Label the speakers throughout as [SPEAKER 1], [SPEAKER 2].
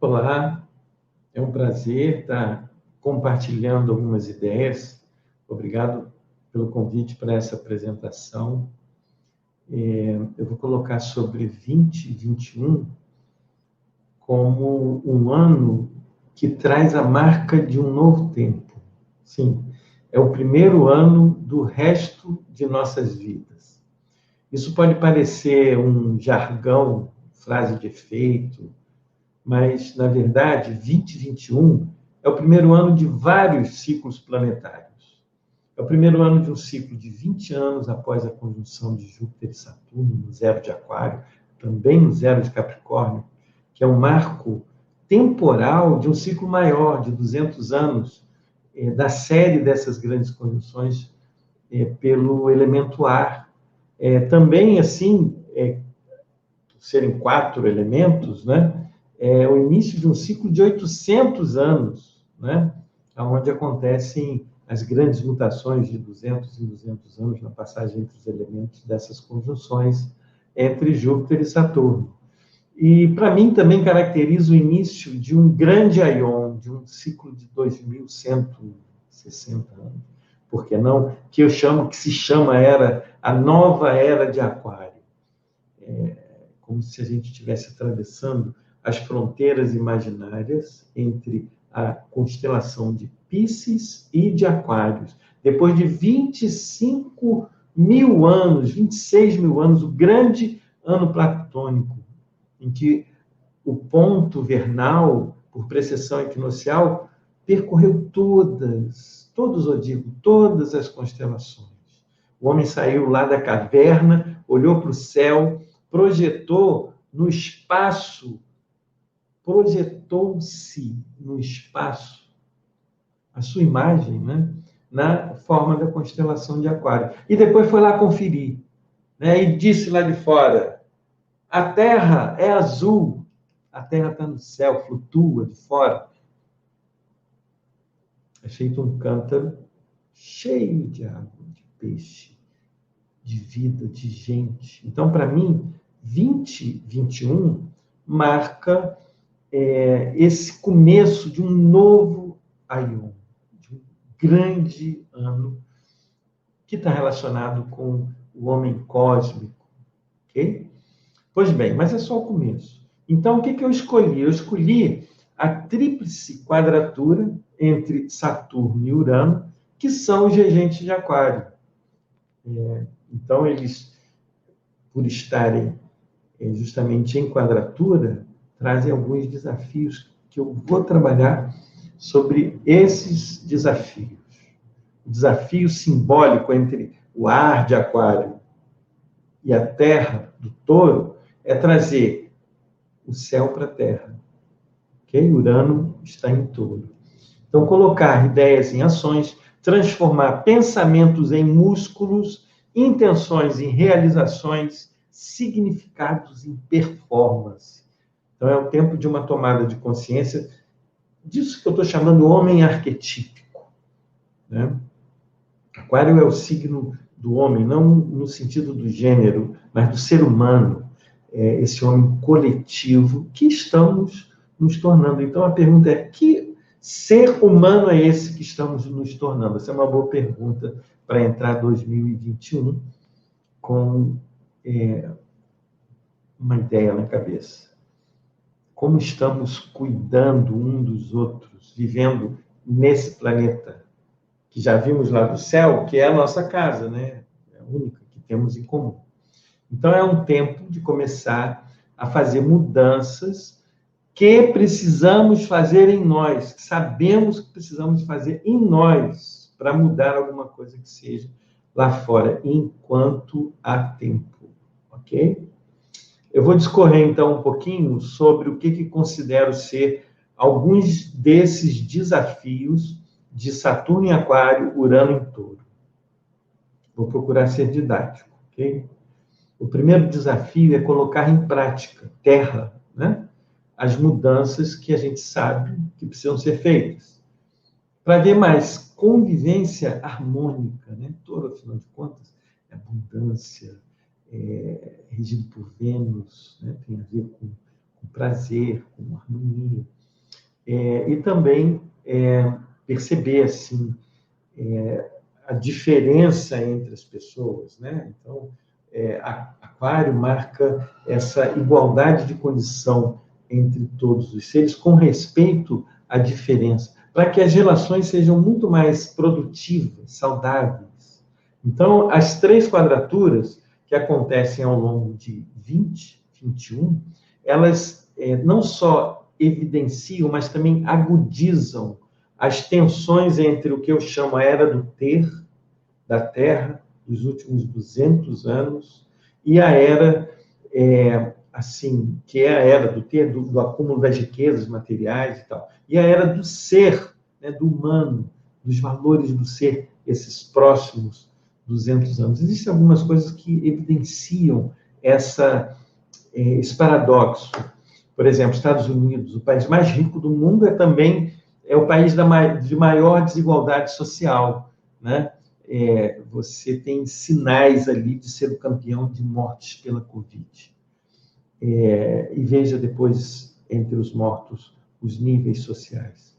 [SPEAKER 1] Olá, é um prazer estar compartilhando algumas ideias. Obrigado pelo convite para essa apresentação. Eu vou colocar sobre 2021 como um ano que traz a marca de um novo tempo. Sim, é o primeiro ano do resto de nossas vidas. Isso pode parecer um jargão, frase de efeito, mas, na verdade, 2021 é o primeiro ano de vários ciclos planetários. É o primeiro ano de um ciclo de 20 anos após a conjunção de Júpiter e Saturno, no zero de Aquário, também no zero de Capricórnio, que é um marco temporal de um ciclo maior, de 200 anos, da série dessas grandes conjunções pelo elemento ar. Também, assim, serem 4 elementos, né? É o início de um ciclo de 800 anos, né? Onde acontecem as grandes mutações de 200 em 200 anos na passagem entre os elementos dessas conjunções entre Júpiter e Saturno. E, para mim, também caracteriza o início de um grande aion, de um ciclo de 2160 anos, por que não? Que se chama a nova era de Aquário. Como se a gente estivesse atravessando as fronteiras imaginárias entre a constelação de Pícis e de Aquários. Depois de 25 mil anos, 26 mil anos, o grande ano platônico, em que o ponto vernal, por precessão equinocial, percorreu todo o zodíaco, todas as constelações. O homem saiu lá da caverna, olhou para o céu, projetou no espaço, projetou-se no espaço a sua imagem, né? Na forma da constelação de Aquário. E depois foi lá conferir, né? E disse lá de fora, a Terra é azul, a Terra está no céu, flutua de fora. É feito um cântaro cheio de água, de peixe, de vida, de gente. Então, para mim, 2021 marca esse começo de um novo aion, de um grande ano que está relacionado com o homem cósmico, ok? Pois bem, mas é só o começo. Então, o que eu escolhi? Eu escolhi a tríplice quadratura entre Saturno e Urano, que são os regentes de Aquário. Então, eles, por estarem justamente em quadratura, trazem alguns desafios que eu vou trabalhar sobre esses desafios. O desafio simbólico entre o ar de Aquário e a terra do Touro é trazer o céu para a terra. Okay? Urano está em Touro. Então, colocar ideias em ações, transformar pensamentos em músculos, intenções em realizações, significados em performance. Então, é o tempo de uma tomada de consciência disso que eu estou chamando homem arquetípico. Né? Aquário é o signo do homem, não no sentido do gênero, mas do ser humano. Esse homem coletivo que estamos nos tornando. Então, a pergunta é, que ser humano é esse que estamos nos tornando? Essa é uma boa pergunta para entrar 2021 com uma ideia na cabeça. Como estamos cuidando um dos outros, vivendo nesse planeta, que já vimos lá do céu, que é a nossa casa, né? É a única que temos em comum. Então, é um tempo de começar a fazer mudanças que precisamos fazer em nós, que sabemos que precisamos fazer em nós, para mudar alguma coisa que seja lá fora, enquanto há tempo, ok? Eu vou discorrer, então, um pouquinho sobre o que considero ser alguns desses desafios de Saturno em Aquário, Urano em Touro. Vou procurar ser didático, ok? O primeiro desafio é colocar em prática, terra, né? As mudanças que a gente sabe que precisam ser feitas. Para ver mais convivência harmônica, né? Touro, afinal de contas, é abundância, regido por Vênus, né? Tem a ver com prazer, com harmonia. e também perceber assim a diferença entre as pessoas, né? Então, Aquário marca essa igualdade de condição entre todos os seres com respeito à diferença, para que as relações sejam muito mais produtivas, saudáveis. Então, as 3 quadraturas que acontecem ao longo de 20, 21, elas não só evidenciam, mas também agudizam as tensões entre o que eu chamo a era do ter, da Terra, dos últimos 200 anos, e a era, assim, que é a era do ter, do acúmulo das riquezas materiais e tal, e a era do ser, né, do humano, dos valores do ser, esses próximos 200 anos. Existem algumas coisas que evidenciam esse paradoxo. Por exemplo, Estados Unidos, o país mais rico do mundo, também o país de maior desigualdade social, né? Você tem sinais ali de ser o campeão de mortes pela Covid. E veja depois, entre os mortos, os níveis sociais.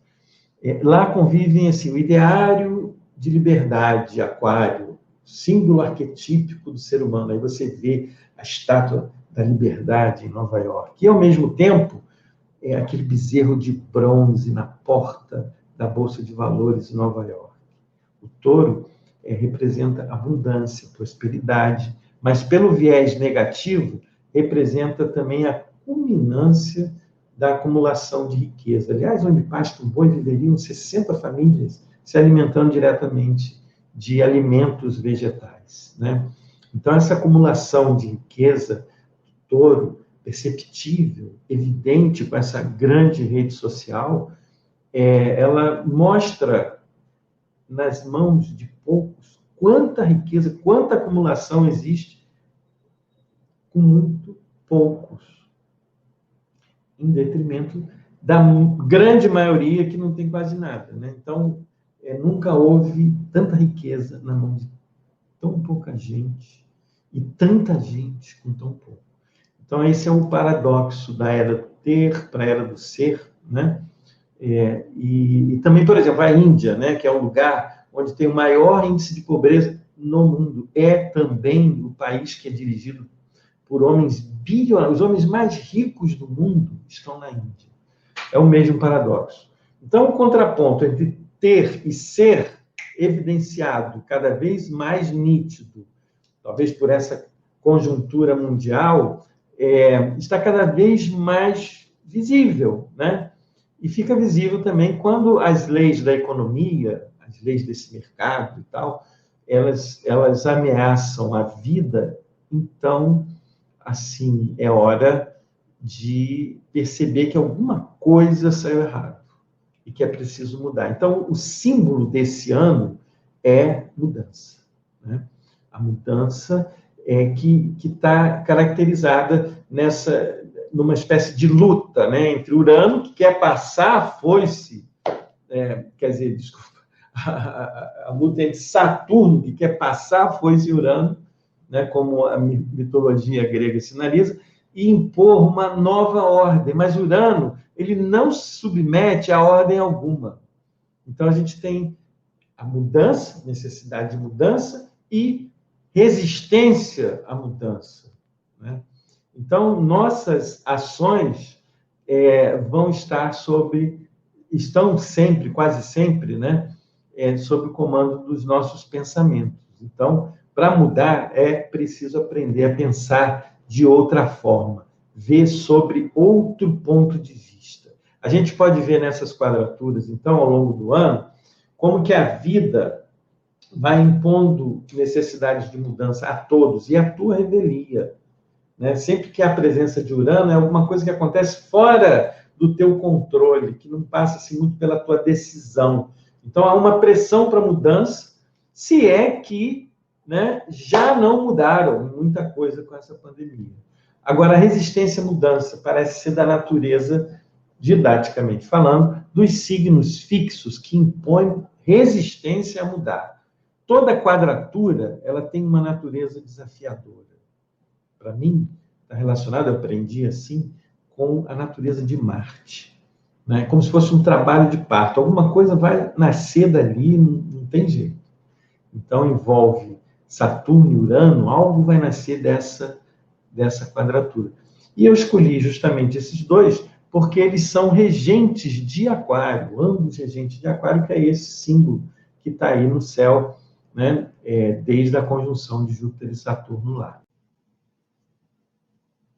[SPEAKER 1] Lá convivem assim, o ideário de liberdade, Aquário, símbolo arquetípico do ser humano. Aí você vê a estátua da liberdade em Nova York. E, ao mesmo tempo, aquele bezerro de bronze na porta da Bolsa de Valores em Nova York. O touro representa abundância, prosperidade, mas, pelo viés negativo, representa também a culminância da acumulação de riqueza. Aliás, onde pasta um boi, viveriam 60 famílias se alimentando diretamente de alimentos vegetais, né? Então, essa acumulação de riqueza do touro, perceptível, evidente com essa grande rede social, ela mostra nas mãos de poucos quanta riqueza, quanta acumulação existe com muito poucos, em detrimento da grande maioria que não tem quase nada, né? Então, nunca houve tanta riqueza na mão de tão pouca gente e tanta gente com tão pouco. Então, esse é um paradoxo da era do ter para a era do ser, né? E também, por exemplo, a Índia, né, que é o lugar onde tem o maior índice de pobreza no mundo, é também o país que é dirigido por homens bilionários. Os homens mais ricos do mundo estão na Índia. É o mesmo paradoxo. Então, o contraponto entre ter e ser evidenciado cada vez mais nítido, talvez por essa conjuntura mundial, está cada vez mais visível, né? E fica visível também quando as leis da economia, as leis desse mercado e tal, elas ameaçam a vida. Então, assim, é hora de perceber que alguma coisa saiu errado e que é preciso mudar. Então, o símbolo desse ano é mudança, né? A mudança que está caracterizada numa espécie de luta, né, entre Urano, que quer passar a foice, quer dizer, desculpa, a luta entre Saturno, que quer passar a foice e Urano, né, como a mitologia grega sinaliza, e impor uma nova ordem. Mas Urano, ele não se submete a ordem alguma. Então, a gente tem a mudança, necessidade de mudança e resistência à mudança, né? Então, nossas ações estão sempre, quase sempre, né, sob o comando dos nossos pensamentos. Então, para mudar, é preciso aprender a pensar de outra forma, ver sobre outro ponto de vista. A gente pode ver nessas quadraturas, então, ao longo do ano, como que a vida vai impondo necessidades de mudança a todos, e a tua revelia, né? Sempre que há a presença de Urano, é alguma coisa que acontece fora do teu controle, que não passa assim, muito pela tua decisão. Então, há uma pressão para mudança, se é que, né, já não mudaram muita coisa com essa pandemia. Agora, a resistência à mudança parece ser da natureza, didaticamente falando, dos signos fixos que impõem resistência a mudar. Toda quadratura, ela tem uma natureza desafiadora. Para mim, está relacionado, eu aprendi assim, com a natureza de Marte. né? Como se fosse um trabalho de parto. Alguma coisa vai nascer dali, não tem jeito. Então, envolve Saturno e Urano, algo vai nascer dessa quadratura. E eu escolhi justamente esses dois porque eles são regentes de Aquário, ambos regentes de Aquário, que é esse símbolo que está aí no céu, né? Desde a conjunção de Júpiter e Saturno lá.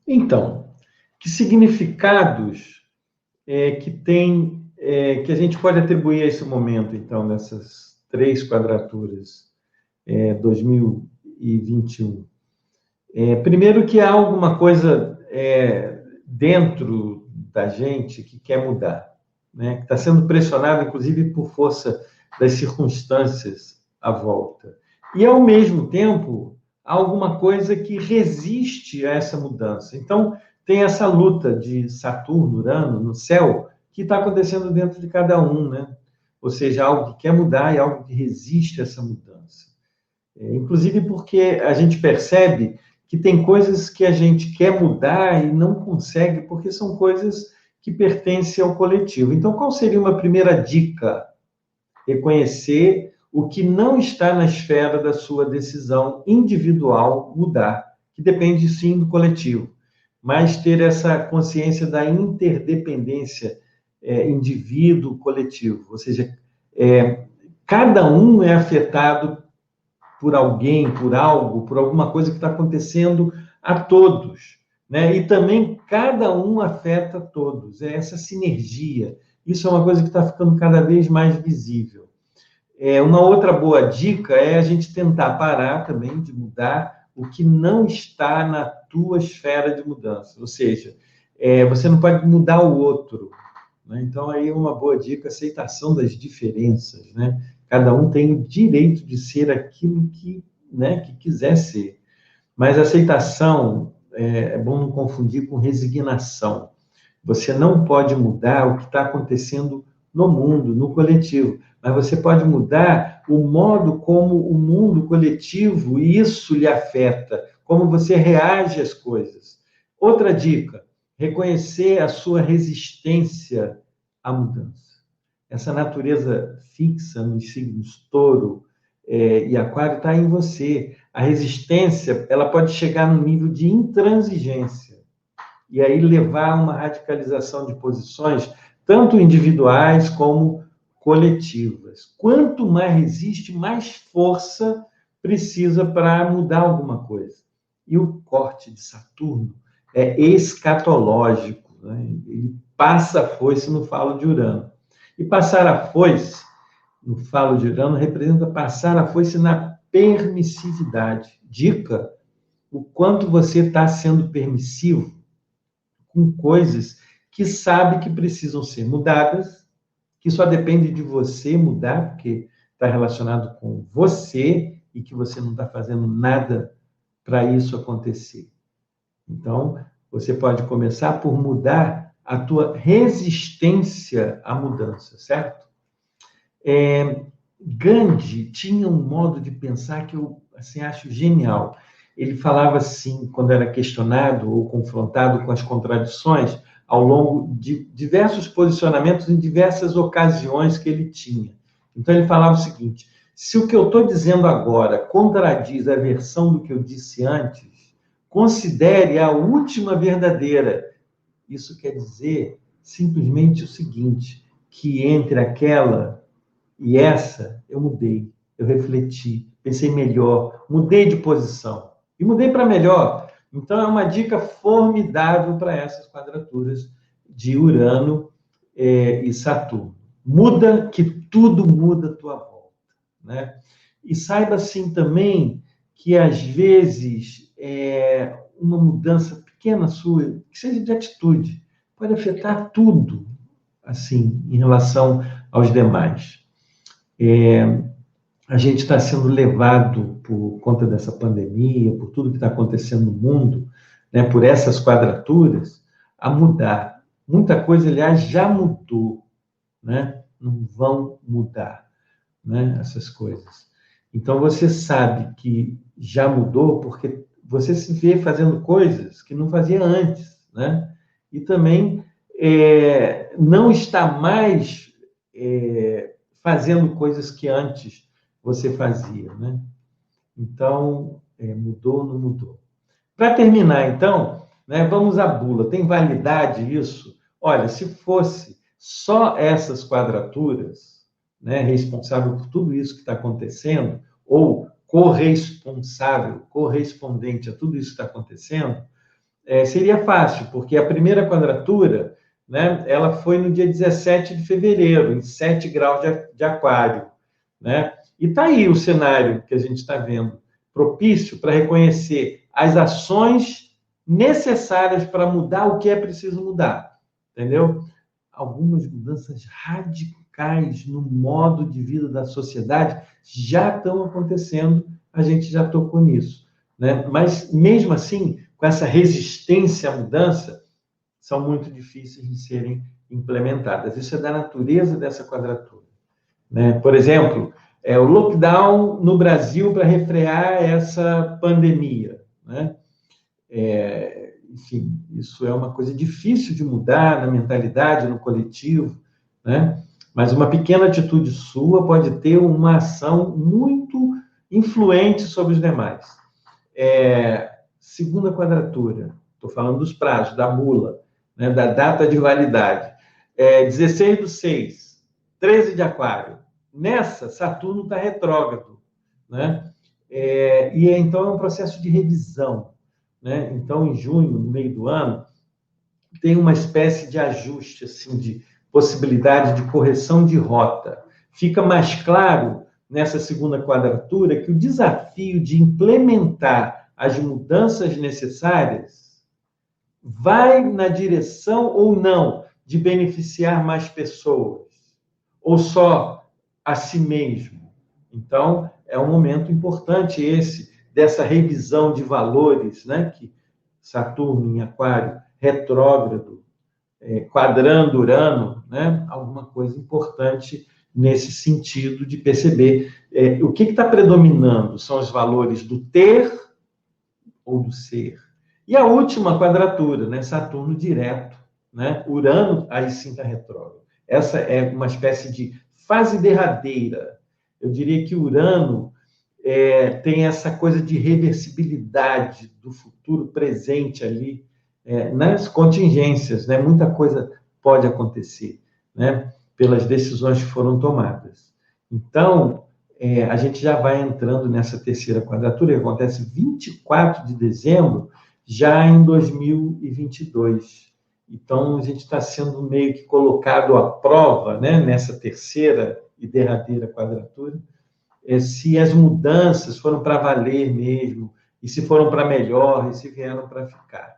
[SPEAKER 1] Então, que significados que tem, que a gente pode atribuir a esse momento, então, nessas 3 quadraturas, 2021? Primeiro que há alguma coisa dentro da gente que quer mudar, né? Que está sendo pressionado, inclusive, por força das circunstâncias à volta. E, ao mesmo tempo, há alguma coisa que resiste a essa mudança. Então, tem essa luta de Saturno, Urano, no céu, que está acontecendo dentro de cada um, né? Ou seja, algo que quer mudar e algo que resiste a essa mudança. Inclusive porque a gente percebe que tem coisas que a gente quer mudar e não consegue, porque são coisas que pertencem ao coletivo. Então, qual seria uma primeira dica? Reconhecer o que não está na esfera da sua decisão individual mudar, que depende sim do coletivo, mas ter essa consciência da interdependência indivíduo-coletivo, ou seja, cada um é afetado por alguém, por algo, por alguma coisa que está acontecendo a todos, né? E também cada um afeta todos, é essa sinergia. Isso é uma coisa que está ficando cada vez mais visível. Uma outra boa dica é a gente tentar parar também de mudar o que não está na tua esfera de mudança, ou seja, você não pode mudar o outro, né? Então, aí uma boa dica, aceitação das diferenças, né? Cada um tem o direito de ser aquilo que, né, que quiser ser. Mas aceitação, bom não confundir com resignação. Você não pode mudar o que está acontecendo no mundo, no coletivo, mas você pode mudar o modo como o mundo coletivo, isso lhe afeta, como você reage às coisas. Outra dica, reconhecer a sua resistência à mudança. Essa natureza fixa nos signos Touro e Aquário está em você. A resistência, ela pode chegar no nível de intransigência e aí levar a uma radicalização de posições, tanto individuais como coletivas. Quanto mais resiste, mais força precisa para mudar alguma coisa. E o corte de Saturno é escatológico, né? Ele passa a foice no falo de Urano. E passar a foice, no falo de Urano, representa passar a foice na permissividade. Dica, o quanto você está sendo permissivo com coisas que sabe que precisam ser mudadas, que só depende de você mudar, porque está relacionado com você e que você não está fazendo nada para isso acontecer. Então, você pode começar por mudar a tua resistência à mudança, certo? Gandhi tinha um modo de pensar que eu assim, acho genial. Ele falava assim, quando era questionado ou confrontado com as contradições, ao longo de diversos posicionamentos em diversas ocasiões que ele tinha. Então, ele falava o seguinte: se o que eu estou dizendo agora contradiz a versão do que eu disse antes, considere a última verdadeira. Isso quer dizer simplesmente o seguinte, que entre aquela e essa, eu mudei, eu refleti, pensei melhor, mudei de posição. E mudei para melhor. Então, é uma dica formidável para essas quadraturas de Urano e Saturno. Muda que tudo muda à tua volta, né? E saiba, assim, também que, às vezes, uma mudança pequena sua, que seja de atitude, pode afetar tudo, assim, em relação aos demais. A gente está sendo levado, por conta dessa pandemia, por tudo que está acontecendo no mundo, né, por essas quadraturas, a mudar. Muita coisa, aliás, já mudou, né? Não vão mudar, né, essas coisas. Então, você sabe que já mudou porque você se vê fazendo coisas que não fazia antes, né? E também não está mais fazendo coisas que antes você fazia, né? Então, mudou ou não mudou? Para terminar, então, né, vamos à bula. Tem validade isso? Olha, se fosse só essas quadraturas, né, responsável por tudo isso que está acontecendo, ou corresponsável, correspondente a tudo isso que está acontecendo, seria fácil, porque a primeira quadratura, né, ela foi no dia 17 de fevereiro, em 7 graus de aquário. Né? E está aí o cenário que a gente está vendo, propício para reconhecer as ações necessárias para mudar o que é preciso mudar. Entendeu? Algumas mudanças radicais no modo de vida da sociedade já estão acontecendo, a gente já tocou nisso. Né? Mas, mesmo assim, com essa resistência à mudança, são muito difíceis de serem implementadas. Isso é da natureza dessa quadratura. Né? Por exemplo, o lockdown no Brasil para refrear essa pandemia. Né? Enfim, isso é uma coisa difícil de mudar na mentalidade, no coletivo, né? Mas uma pequena atitude sua pode ter uma ação muito influente sobre os demais. Segunda quadratura, estou falando dos prazos, da bula, né, da data de validade. 16/6, 13 de aquário. Nessa, Saturno está retrógrado. Né? Então é um processo de revisão. Né? Então, em junho, no meio do ano, tem uma espécie de ajuste, assim, de possibilidade de correção de rota. Fica mais claro, nessa segunda quadratura, que o desafio de implementar as mudanças necessárias vai na direção ou não de beneficiar mais pessoas, ou só a si mesmo. Então, é um momento importante esse, dessa revisão de valores, né? Que Saturno em Aquário, retrógrado, quadrando Urano, né? Alguma coisa importante nesse sentido de perceber o que está predominando, são os valores do ter ou do ser. E a última quadratura, né? Saturno direto, né? Urano, aí sim está retrógrado. Essa é uma espécie de fase derradeira. Eu diria que Urano tem essa coisa de reversibilidade do futuro presente ali, nas contingências, né? Muita coisa pode acontecer, né? Pelas decisões que foram tomadas. Então, a gente já vai entrando nessa terceira quadratura, que acontece 24 de dezembro, já em 2022. Então, a gente está sendo meio que colocado à prova, né? Nessa terceira e derradeira quadratura, se as mudanças foram para valer mesmo, e se foram para melhor, e se vieram para ficar.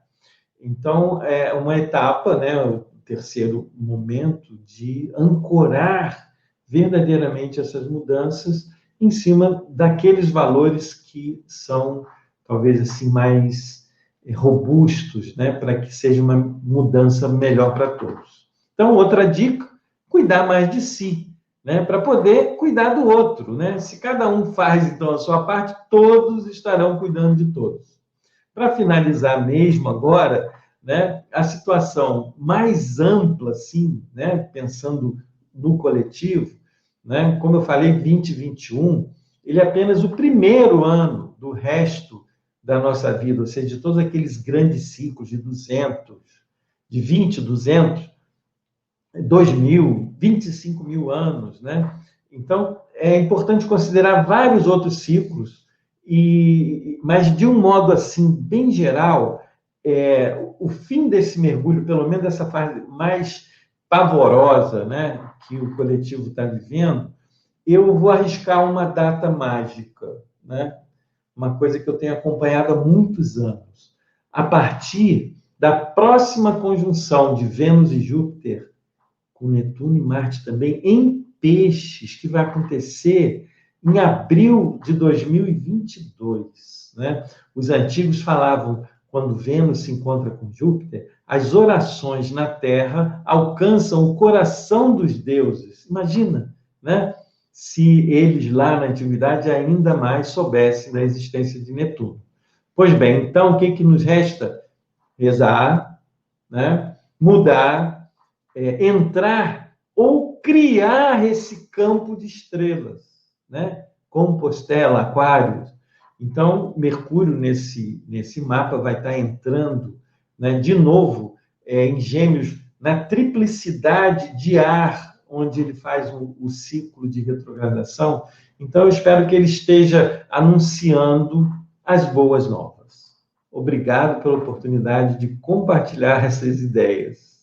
[SPEAKER 1] Então, é uma etapa, né, o terceiro momento, de ancorar verdadeiramente essas mudanças em cima daqueles valores que são, talvez assim, mais robustos, né, para que seja uma mudança melhor para todos. Então, outra dica, cuidar mais de si, né, para poder cuidar do outro, né? Se cada um faz, então, a sua parte, todos estarão cuidando de todos. Para finalizar mesmo agora, né, a situação mais ampla, assim, né, pensando no coletivo, né, como eu falei, 2021, ele é apenas o primeiro ano do resto da nossa vida, ou seja, de todos aqueles grandes ciclos de 200, de 20, 200, 2.000, 25.000 anos, né? Então, é importante considerar vários outros ciclos, mas de um modo assim, bem geral, o fim desse mergulho, pelo menos dessa fase mais pavorosa, né, que o coletivo está vivendo, eu vou arriscar uma data mágica, né? Uma coisa que eu tenho acompanhado há muitos anos. A partir da próxima conjunção de Vênus e Júpiter, com Netuno e Marte também, em Peixes, que vai acontecer em abril de 2022. Né? Os antigos falavam, quando Vênus se encontra com Júpiter, as orações na Terra alcançam o coração dos deuses. Imagina, né? Se eles lá na antiguidade ainda mais soubessem da existência de Netuno. Pois bem, então, o que nos resta? Rezar, né? Mudar entrar ou criar esse campo de estrelas, né? Compostela, Aquários. Então, Mercúrio, nesse mapa, vai estar entrando, né, de novo, em Gêmeos, na triplicidade de ar, onde ele faz o ciclo de retrogradação. Então, eu espero que ele esteja anunciando as boas novas. Obrigado pela oportunidade de compartilhar essas ideias.